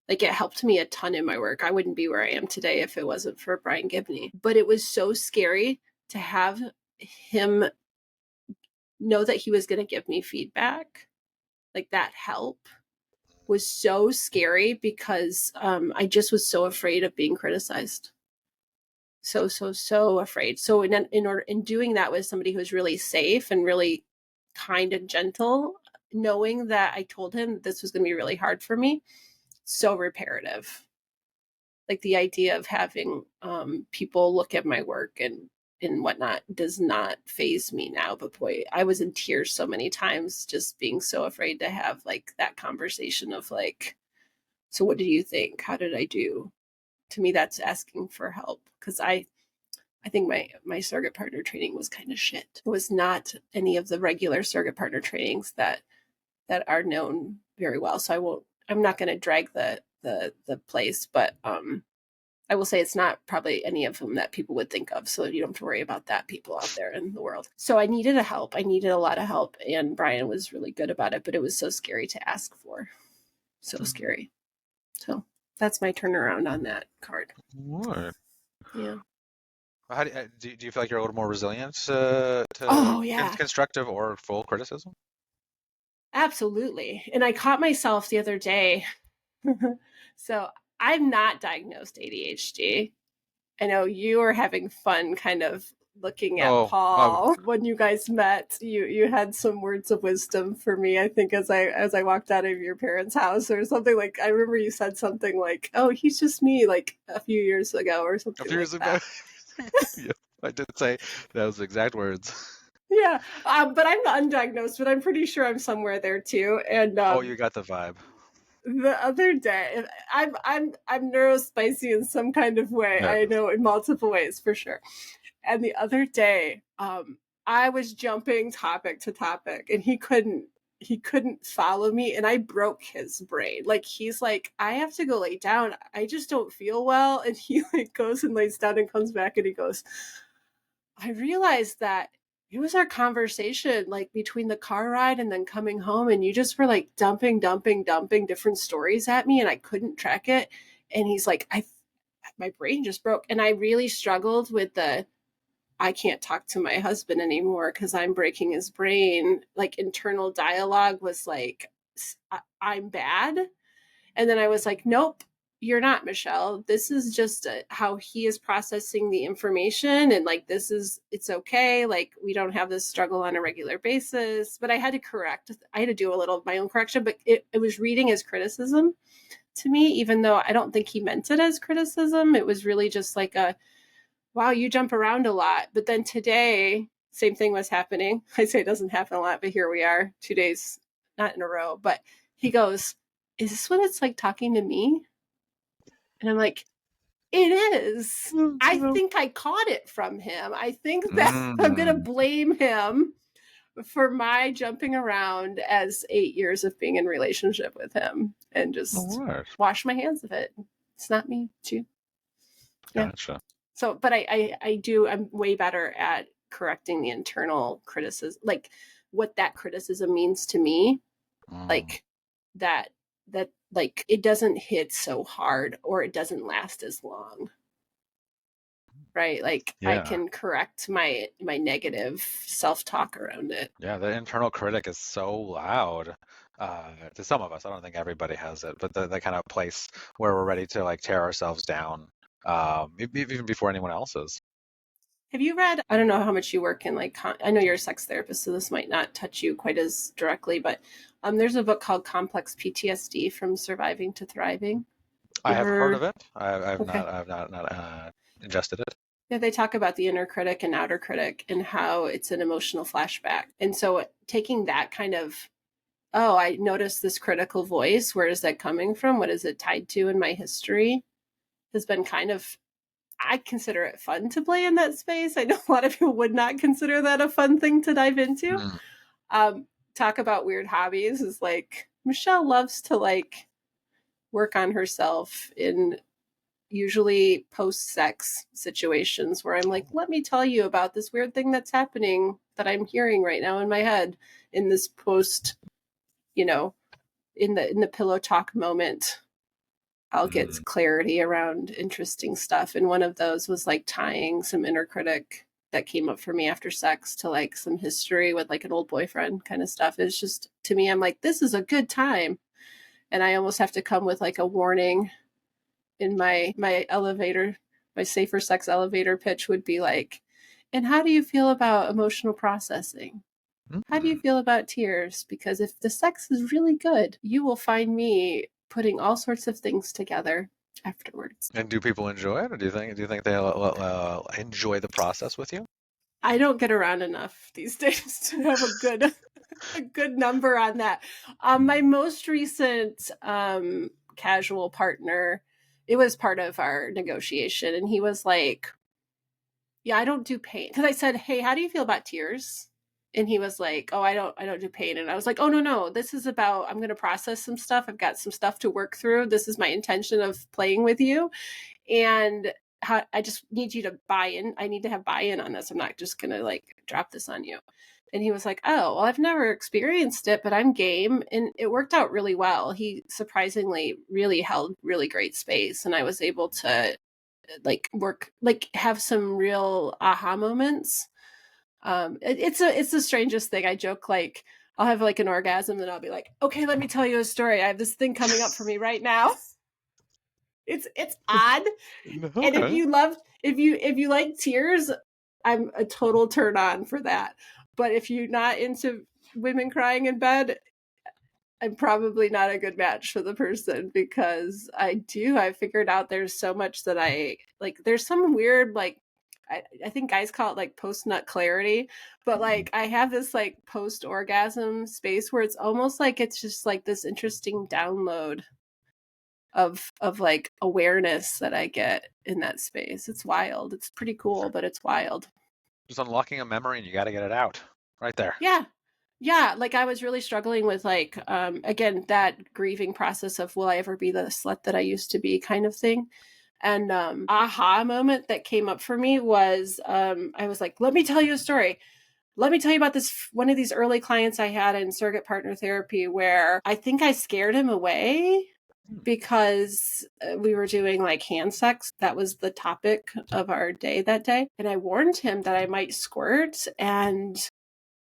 Like it helped me a ton in my work. I wouldn't be where I am today if it wasn't for Brian Gibney. But it was so scary to have him know that he was going to give me feedback. Like that help was so scary because I just was so afraid of being criticized. So afraid. So in doing that with somebody who was really safe and really kind and gentle, knowing that I told him this was going to be really hard for me, so reparative. Like the idea of having people look at my work and whatnot does not phase me now. But boy, I was in tears so many times just being so afraid to have like that conversation of like, so what do you think? How did I do? To me, that's asking for help because I think my surrogate partner training was kind of shit. It was not any of the regular surrogate partner trainings that are known very well. So I'm not going to drag the place, but I will say it's not probably any of them that people would think of. So you don't have to worry about that, people out there in the world. So I needed a help. I needed a lot of help. And Brian was really good about it, but it was so scary to ask for. So scary. So that's my turnaround on that card. What? Yeah. How do you feel like you're a little more resilient Oh, yeah. constructive or full criticism? Absolutely. And I caught myself the other day. So I'm not diagnosed ADHD. I know you were having fun kind of looking at Oh, Paul when you guys met. You had some words of wisdom for me, I think, as I walked out of your parents' house or something. Like, I remember you said something like, "Oh, he's just me," like a few years ago or a something few like years ago. that. Yeah, I did say those exact words. Yeah, but I'm undiagnosed, but I'm pretty sure I'm somewhere there too. And Oh, you got the vibe. the other day, I'm neurospicy in some kind of way. There it I is. know in multiple ways for sure. And the other day, I was jumping topic to topic, and he couldn't follow me, and I broke his brain. Like, he's like, I have to go lay down. I just don't feel well. And he like goes and lays down and comes back and he goes, I realized that it was our conversation like between the car ride and then coming home, and you just were like dumping different stories at me, and I couldn't track it. And he's like, my brain just broke. And I really struggled with I can't talk to my husband anymore because I'm breaking his brain. Like, internal dialogue was like, I'm bad. And then I was like, nope, you're not, Michelle. This is just how he is processing the information. And like, it's okay. Like, we don't have this struggle on a regular basis. But I had to do a little of my own correction, but it was reading as criticism to me, even though I don't think he meant it as criticism. It was really just like wow, you jump around a lot. But then today, same thing was happening. I say it doesn't happen a lot, but here we are 2 days, not in a row. But he goes, is this what it's like talking to me? And I'm like, it is. I think I caught it from him. I think that I'm going to blame him for my jumping around as 8 years of being in relationship with him and just wash my hands of it. It's not me, it's you. Yeah. Gotcha. So, but I'm way better at correcting the internal criticism, like what that criticism means to me, like that, like it doesn't hit so hard or it doesn't last as long. Right. Like, I can correct my negative self-talk around it. Yeah, the internal critic is so loud. To some of us, I don't think everybody has it, but the kind of place where we're ready to like tear ourselves down, even before anyone else is. Have you read, I don't know how much you work in, like, I know you're a sex therapist, so this might not touch you quite as directly, but there's a book called Complex PTSD From Surviving to Thriving. I have heard of Heard? it. I've Okay. not ingested it. Yeah, they talk about the inner critic and outer critic and how it's an emotional flashback. And so taking that kind of, oh, I noticed this critical voice. Where is that coming from? What is it tied to in my history? Has been kind of, I consider it fun to play in that space. I know a lot of people would not consider that a fun thing to dive into. Talk about weird hobbies is like, Michelle loves to like work on herself in usually post-sex situations where I'm like, let me tell you about this weird thing that's happening that I'm hearing right now in my head in this post, in the pillow talk moment. I'll get clarity around interesting stuff. And one of those was like tying some inner critic that came up for me after sex to like some history with like an old boyfriend kind of stuff. It's just, to me, I'm like, this is a good time. And I almost have to come with like a warning in my elevator, my safer sex elevator pitch would be like, and how do you feel about emotional processing? How do you feel about tears? Because if the sex is really good, you will find me putting all sorts of things together afterwards. And do people enjoy it, or do you think they'll enjoy the process with you? I don't get around enough these days to have a good number on that. My most recent casual partner, it was part of our negotiation, and he was like, yeah, I don't do pain. Because I said, hey, how do you feel about tears? And he was like, oh, I don't do pain. And I was like, oh, no, this is about, I'm going to process some stuff. I've got some stuff to work through. This is my intention of playing with you. And I just need you to buy in. I need to have buy-in on this. I'm not just going to like drop this on you. And he was like, oh, well, I've never experienced it, but I'm game. And it worked out really well. He surprisingly really held really great space. And I was able to like work, like have some real aha moments. It's the strangest thing. I joke, like, I'll have like an orgasm and I'll be like, okay, let me tell you a story. I have this thing coming up for me right now. It's odd. And Okay. if you like tears, I'm a total turn on for that. But if you're not into women crying in bed, I'm probably not a good match for the person, because I figured out there's so much that I like. There's some weird, like, I think guys call it like post nut clarity, but like I have this like post orgasm space where it's almost like it's just like this interesting download of like awareness that I get in that space. It's wild. It's pretty cool, but it's wild. Just unlocking a memory and you got to get it out right there. Yeah. Yeah, like I was really struggling with like again that grieving process of will I ever be the slut that I used to be kind of thing. And aha moment that came up for me was I was like, let me tell you a story. Let me tell you about this one of these early clients I had in surrogate partner therapy where I think I scared him away because we were doing like hand sex. That was the topic of our day that day. And I warned him that I might squirt, and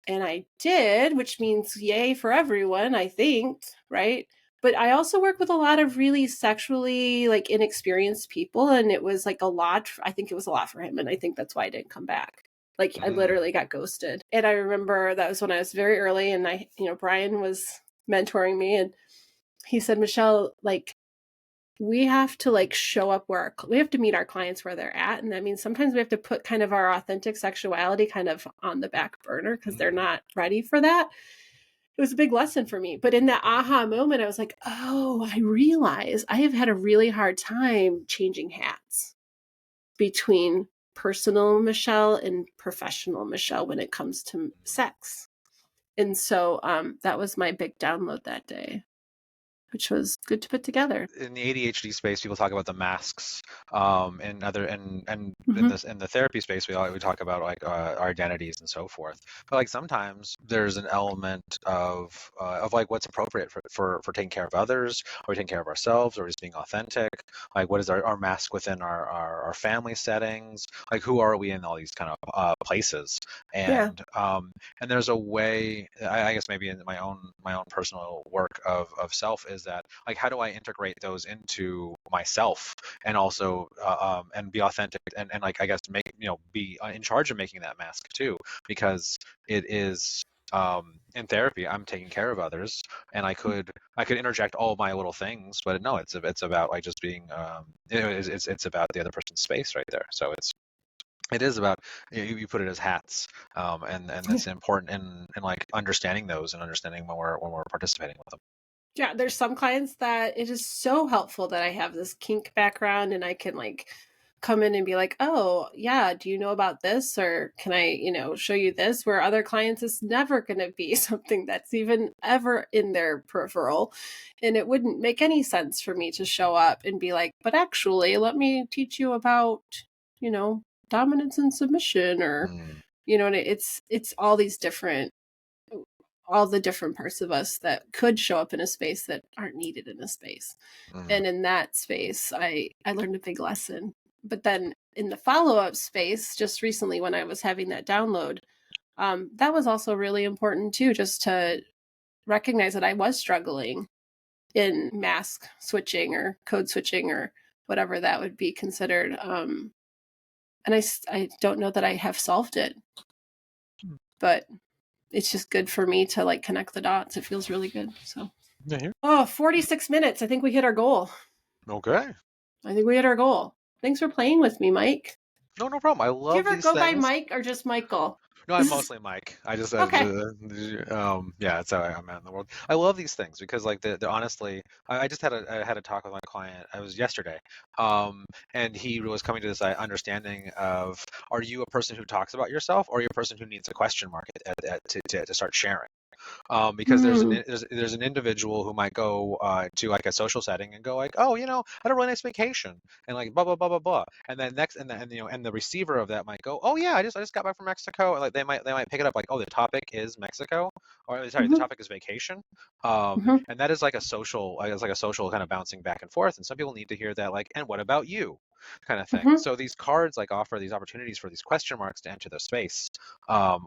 I did, which means yay for everyone, I think, right? But I also work with a lot of really sexually like inexperienced people, and it was like a lot. I think it was a lot for him, and I think that's why I didn't come back. Like I literally got ghosted. And I remember that was when I was very early, and Brian was mentoring me, and he said, Michelle, like, we have to like show up we have to meet our clients where they're at. And that means sometimes we have to put kind of our authentic sexuality kind of on the back burner because they're not ready for that. It was a big lesson for me. But in that aha moment, I was like, oh, I realize I have had a really hard time changing hats between personal Michelle and professional Michelle when it comes to sex. And so that was my big download that day, which was good to put together. In the ADHD space, people talk about the masks, and in the therapy space, we talk about like our identities and so forth. But like sometimes there's an element of like what's appropriate for taking care of others, or taking care of ourselves, or just being authentic. Like what is our mask within our family settings? Like who are we in all these kind of places? And and there's a way, I guess maybe in my own personal work of self is that like how do I integrate those into myself and also and be authentic and like I guess make be in charge of making that mask too, because it is in therapy I'm taking care of others, and I could interject all my little things, but no, it's about like just being it's about the other person's space right there. So it is about, you put it as hats, and that's important in like understanding those and understanding when we're participating with them. Yeah, there's some clients that it is so helpful that I have this kink background and I can like come in and be like, oh yeah, do you know about this? Or can I, show you this? Where other clients, it's never going to be something that's even ever in their peripheral. And it wouldn't make any sense for me to show up and be like, but actually, let me teach you about, dominance and submission, or, and it's all these different, all the different parts of us that could show up in a space that aren't needed in a space. And in that space, I learned a big lesson. But then in the follow-up space, just recently when I was having that download, that was also really important too, just to recognize that I was struggling in mask switching or code switching or whatever that would be considered. And I don't know that I have solved it, but it's just good for me to like connect the dots. It feels really good. So, 46 minutes. I think we hit our goal. Okay. I think we hit our goal. Thanks for playing with me, Mike. No problem. I love Do you ever these go by things. Mike or just Michael? No, I'm mostly Mike. Okay. Yeah, that's how I'm at in the world. I love these things because, like, the honestly, I just I had a talk with my client. I was yesterday, um, and he was coming to this understanding of, are you a person who talks about yourself, or are you a person who needs a question mark to start sharing? Because Mm, there's an individual who might go to like a social setting and go like, oh, I had a really nice vacation, and like blah blah blah blah blah, and then next and and the receiver of that might go, oh yeah, I just got back from Mexico, and like they might pick it up like, oh, the topic is Mexico, or sorry, the mhm, topic is vacation, mhm, and that is like a social, like, it's like a social kind of bouncing back and forth, and some people need to hear that, like, and what about you, kind of thing. mhm. So these cards like offer these opportunities for these question marks to enter the space,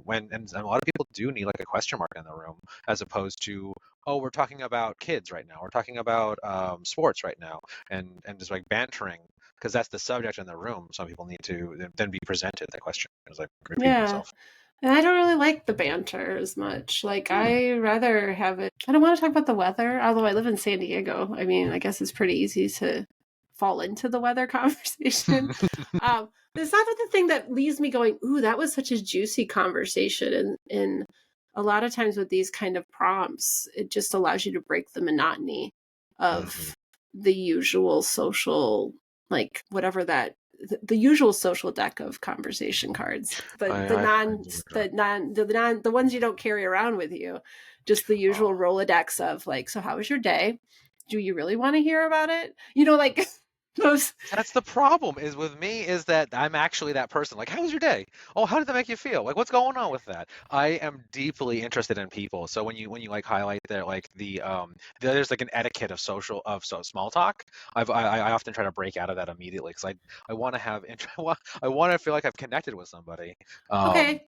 when and a lot of people do need like a question mark in the room, as opposed to, oh, we're talking about kids right now, we're talking about sports right now, and just like bantering, because that's the subject in the room. Some people need to then be presented the question, is like repeating Yeah. yourself. And I don't really like the banter as much. Like, Hmm. I rather have it. I don't want to talk about the weather, although I live in San Diego. I mean, I guess it's pretty easy to fall into the weather conversation. But it's not the thing that leaves me going, ooh, that was such a juicy conversation. And a lot of times with these kind of prompts, it just allows you to break the monotony Hmm. of the usual social, like whatever that the usual social deck of conversation cards, I do agree. the ones you don't carry around with you, just the usual Oh. Rolodex of like, so how was your day? Do you really want to hear about it? Like those. That's the problem is with me, is that I'm actually that person. Like, how was your day? Oh, how did that make you feel? Like, what's going on with that? I am deeply interested in people. So when you like highlight that, like there's like an etiquette of small talk. I often try to break out of that immediately, because I want to have I want to feel like I've connected with somebody. Um, Okay,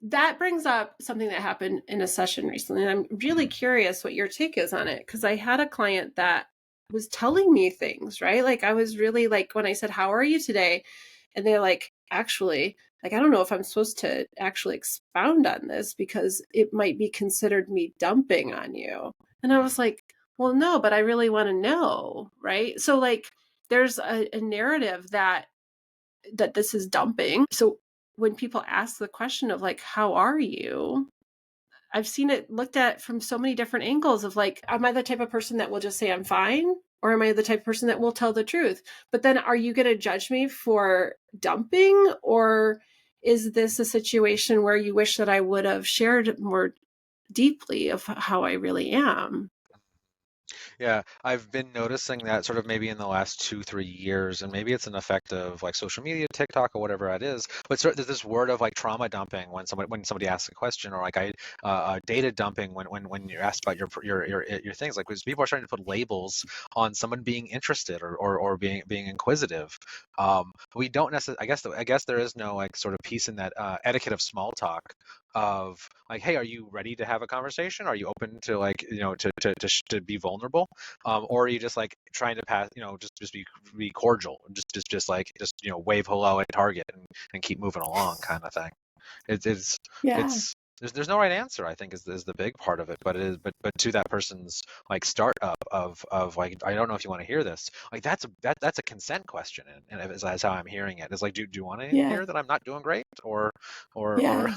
that brings up something that happened in a session recently, and I'm really mhm, curious what your take is on it, because I had a client that was telling me things, right? Like, I was really like, when I said, how are you today? And they're like, actually, like, I don't know if I'm supposed to actually expound on this because it might be considered me dumping on you. And I was mhm. like, well, no, but I really want to know, right? So, like, there's a narrative that this is dumping. So when people ask the question of like, how are you? I've seen it looked at from so many different angles of like, am I the type of person that will just say I'm fine? Or am I the type of person that will tell the truth? But then are you going to judge me for dumping? Or is this a situation where you wish that I would have shared more deeply of how I really am? Yeah, I've been noticing that sort of maybe in the last 2, 3 years, and maybe it's an effect of like social media, TikTok, or whatever it is. But there's this word of like trauma dumping when somebody asks a question, or like data dumping when you're asked about your things. Like, because people are starting to put labels on someone being interested, or being inquisitive. We don't necessarily. I guess there is no like sort of piece in that etiquette of small talk, of like, hey, are you ready to have a conversation? Are you open to, like, to be vulnerable? Or are you just like trying to pass, just be cordial, just wave hello at Target, and keep moving along, kind of thing. It's Yeah. it's there's no right answer, I think, is the big part of it, but it is, but to that person's like startup of like, I don't know if you want to hear this, like that's a consent question, and as how I'm hearing it, it's like, do you want to Yeah. hear that I'm not doing great, or Yeah.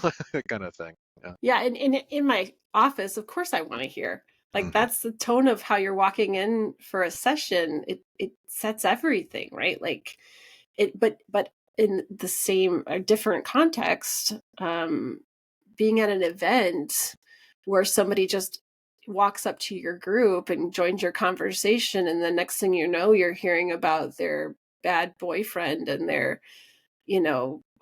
kind of thing. Yeah. Yeah, and in my office, of course I want to hear. Like, Hmm. that's the tone of how you're walking in for a session. It sets everything, right? Like but in the same or different context, being at an event where somebody just walks up to your group and joins your conversation, and the next thing you know, you're hearing about their bad boyfriend and their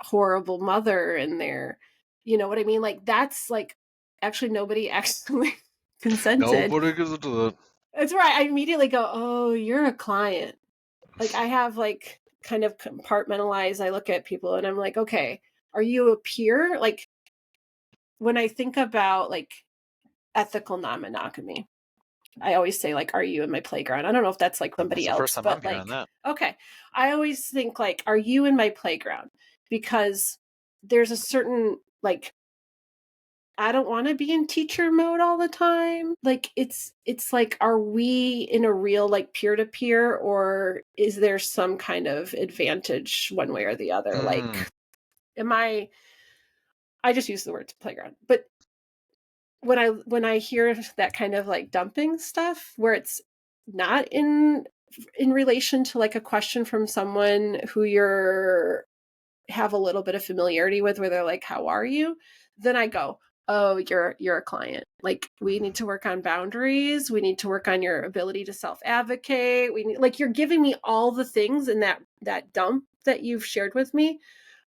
horrible mother and their, what I mean? Like, that's like, actually, nobody actually consented. Nobody gives it to the. That's right. I immediately go, oh, you're a client. Like, I have like kind of compartmentalized. I look at people and I'm like, okay, are you a peer? Like, when I think about like ethical non-monogamy, I always say like, are you in my playground? I don't know if that's like That's somebody the first else, time I'm but hearing like, that. okay. I always think like, are you in my playground? Because there's a certain like, I don't want to be in teacher mode all the time. Like, it's like, are we in a real like peer to peer, or is there some kind of advantage one way or the other? Mm. Like, am I I just use the word playground. But when I hear that kind of like dumping stuff where it's not in relation to like a question from someone who you're have a little bit of familiarity with, where they're like, how are you? Then I go, oh, you're a client. Like, we need to work on boundaries. We need to work on your ability to self-advocate. We need, like, you're giving me all the things in that dump that you've shared with me.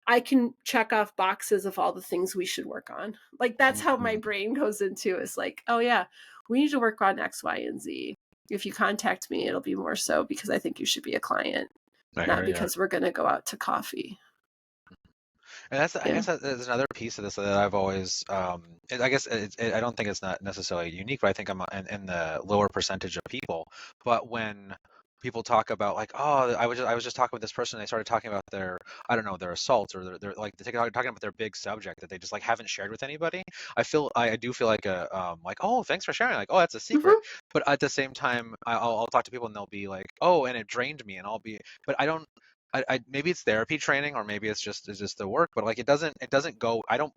I can check off boxes of all the things we should work on. Like, that's how my brain goes into, is like, oh yeah, we need to work on X, Y, and Z. If you contact me, it'll be more so because I think you should be a client, not because we're going to go out to coffee. And I guess there's another piece of this that I've always, I guess I don't think it's not necessarily unique, but I think I'm in the lower percentage of people. But when people talk about like, oh, I was just talking with this person, and they started talking about their, I don't know, their assaults, or they're like talking about their big subject that they just like haven't shared with anybody. I do feel like like, oh, thanks for sharing, like, oh, that's a secret. But at the same time, I'll talk to people and they'll be like, oh, and it drained me, and but I don't. Maybe it's therapy training, or maybe it's just the work, but like it doesn't go. I don't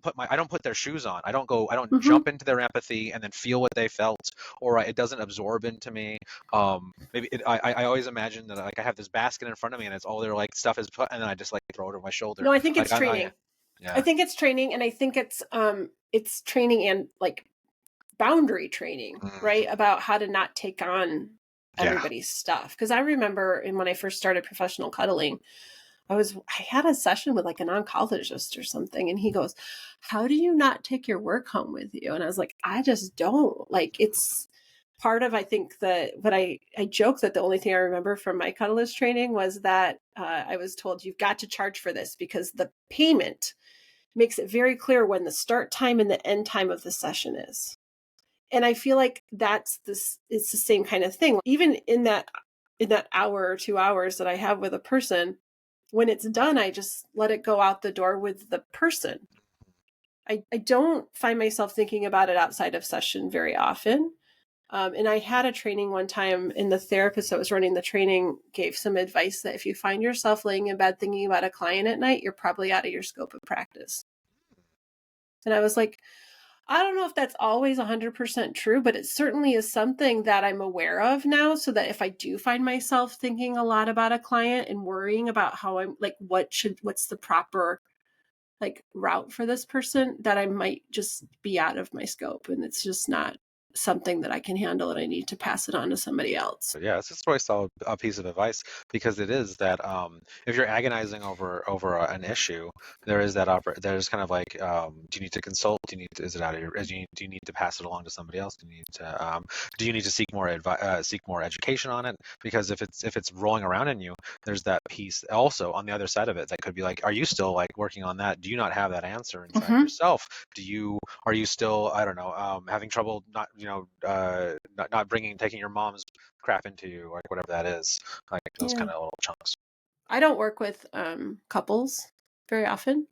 put their shoes on. I don't jump into their empathy and then feel what they felt, or it doesn't absorb into me. I always imagine that like I have this basket in front of me and it's all their like stuff is put, and then I just like throw it over my shoulder. No, I think it's like, training. Yeah. I think it's training, and I think it's training and like boundary training, right? About how to not take on everybody's stuff. Because I remember when I first started professional cuddling, I had a session with like an oncologist or something, and he goes, how do you not take your work home with you? And I was like, I just don't. Like, it's part of, I think, but I joke that the only thing I remember from my cuddlist training was that I was told, you've got to charge for this because the payment makes it very clear when the start time and the end time of the session is. And I feel like it's the same kind of thing. Even in that hour or 2 hours that I have with a person, when it's done, I just let it go out the door with the person. I don't find myself thinking about it outside of session very often. And I had a training one time, and the therapist that was running the training gave some advice that if you find yourself laying in bed thinking about a client at night, you're probably out of your scope of practice. And I was like, I don't know if that's always 100% true, but it certainly is something that I'm aware of now, so that if I do find myself thinking a lot about a client and worrying about how I'm like, what's the proper like route for this person, that I might just be out of my scope and it's just not something that I can handle, and I need to pass it on to somebody else. Yeah, it's just really solid a piece of advice, because it is that if you're agonizing over an issue, there is there's kind of like, do you need to consult? Do you need to, is it out of your? Do you need to pass it along to somebody else? Do you need to seek more seek more education on it? Because if it's rolling around in you, there's that piece also on the other side of it that could be like, are you still like working on that? Do you not have that answer inside yourself? Are you still, I don't know, having trouble not taking your mom's crap into you, like whatever that is, like those kind of little chunks. I don't work with couples very often.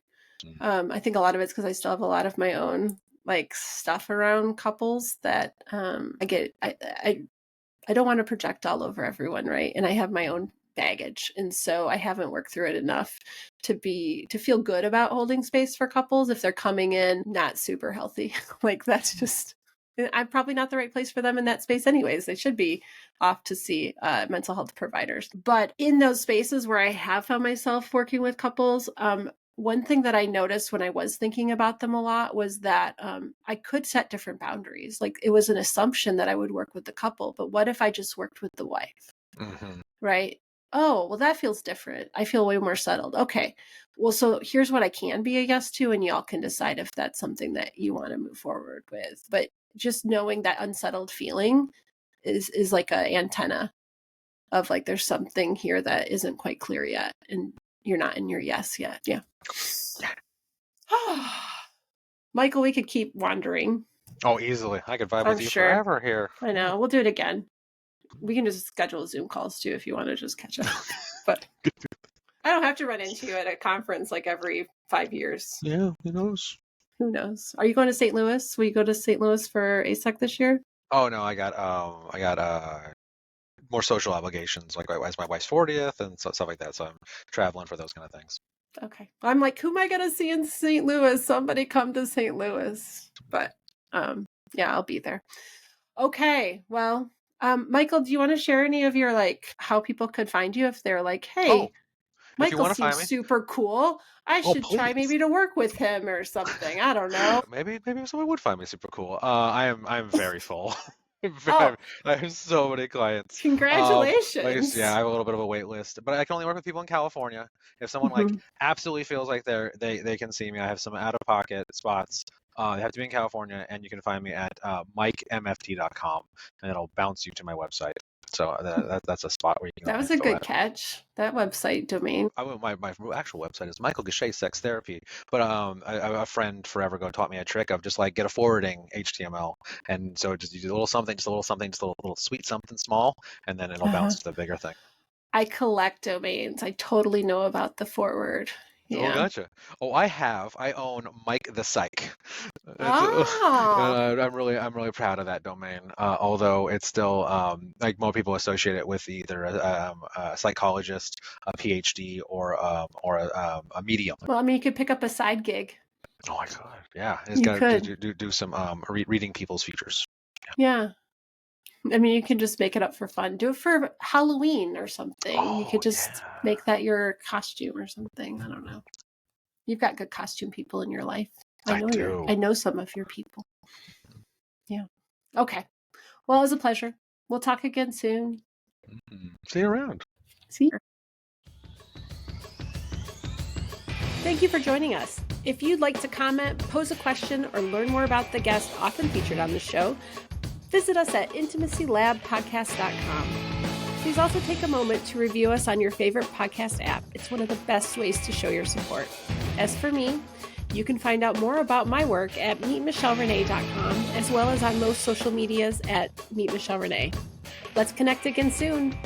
I think a lot of it's because I still have a lot of my own like stuff around couples that I don't want to project all over everyone, right? And I have my own baggage, and so I haven't worked through it enough to feel good about holding space for couples if they're coming in not super healthy. Like, that's just, I'm probably not the right place for them in that space anyways. They should be off to see mental health providers. But in those spaces where I have found myself working with couples, one thing that I noticed when I was thinking about them a lot was that I could set different boundaries. Like, it was an assumption that I would work with the couple, but what if I just worked with the wife? Right? Oh, well, that feels different. I feel way more settled. Okay. Well, so here's what I can be a yes to, and y'all can decide if that's something that you want to move forward with. But just knowing that unsettled feeling is like an antenna of like, there's something here that isn't quite clear yet, and you're not in your yes yet. Yeah. Michael, we could keep wandering. Oh, easily. I could vibe with you forever here. I know. We'll do it again. We can just schedule Zoom calls too if you want to just catch up. But I don't have to run into you at a conference like every 5 years. Yeah, who knows? Who knows? Are you going to St. Louis? Will you go to St. Louis for ASEC this year? Oh no, I got more social obligations. Like, it's my wife's 40th and stuff like that. So I'm traveling for those kind of things. Okay. I'm like, who am I going to see in St. Louis? Somebody come to St. Louis. But yeah, I'll be there. Okay. Well, Michael, do you want to share any of your like how people could find you if they're like, Oh, hey, if you Michael want to seems find me, super cool. I oh should try please. maybe to work with him or something. I don't know. Maybe someone would find me super cool. I'm very full. Oh, I have so many clients. Yeah, I congratulations. have a little bit of a wait list, but I can only work with people in California. If someone like Mhm. absolutely feels like they can see me, I have some out of pocket spots. They have to be in California, and you can find me at mikemft.com, and it'll bounce you to my website. So that's a spot where you can That was a fill good that. catch. That website domain. My actual website is Michael Guichet Sex Therapy, but a friend forever ago taught me a trick of just like get a forwarding HTML, and so just you do a little something, just a little something, just a little sweet something small, and then it'll Uh-huh. bounce to the bigger thing. I collect domains. I totally know about the forward. Oh, Yeah. gotcha. Oh, I own Mike the Psych. It's Oh, I'm really proud of that domain. Although it's still like more people associate it with either a psychologist, a PhD, or a medium. well, I mean, you could pick up a side gig. Oh my God, yeah, it's You got to could. do some reading people's futures. Yeah. I mean, you can just make it up for fun. Do it for Halloween or something. You Oh could just yeah, make that your costume or something. I don't know. You've got good costume people in your life. I do. I know some of your people. Yeah. Okay. Well, it was a pleasure. We'll talk again soon. See you around. See you. Thank you for joining us. If you'd like to comment, pose a question, or learn more about the guests often featured on the show, visit us at intimacylabpodcast.com. Please also take a moment to review us on your favorite podcast app. It's one of the best ways to show your support. As for me, you can find out more about my work at meetmichellerenee.com, as well as on most social medias at meetmichellerenee. Let's connect again soon.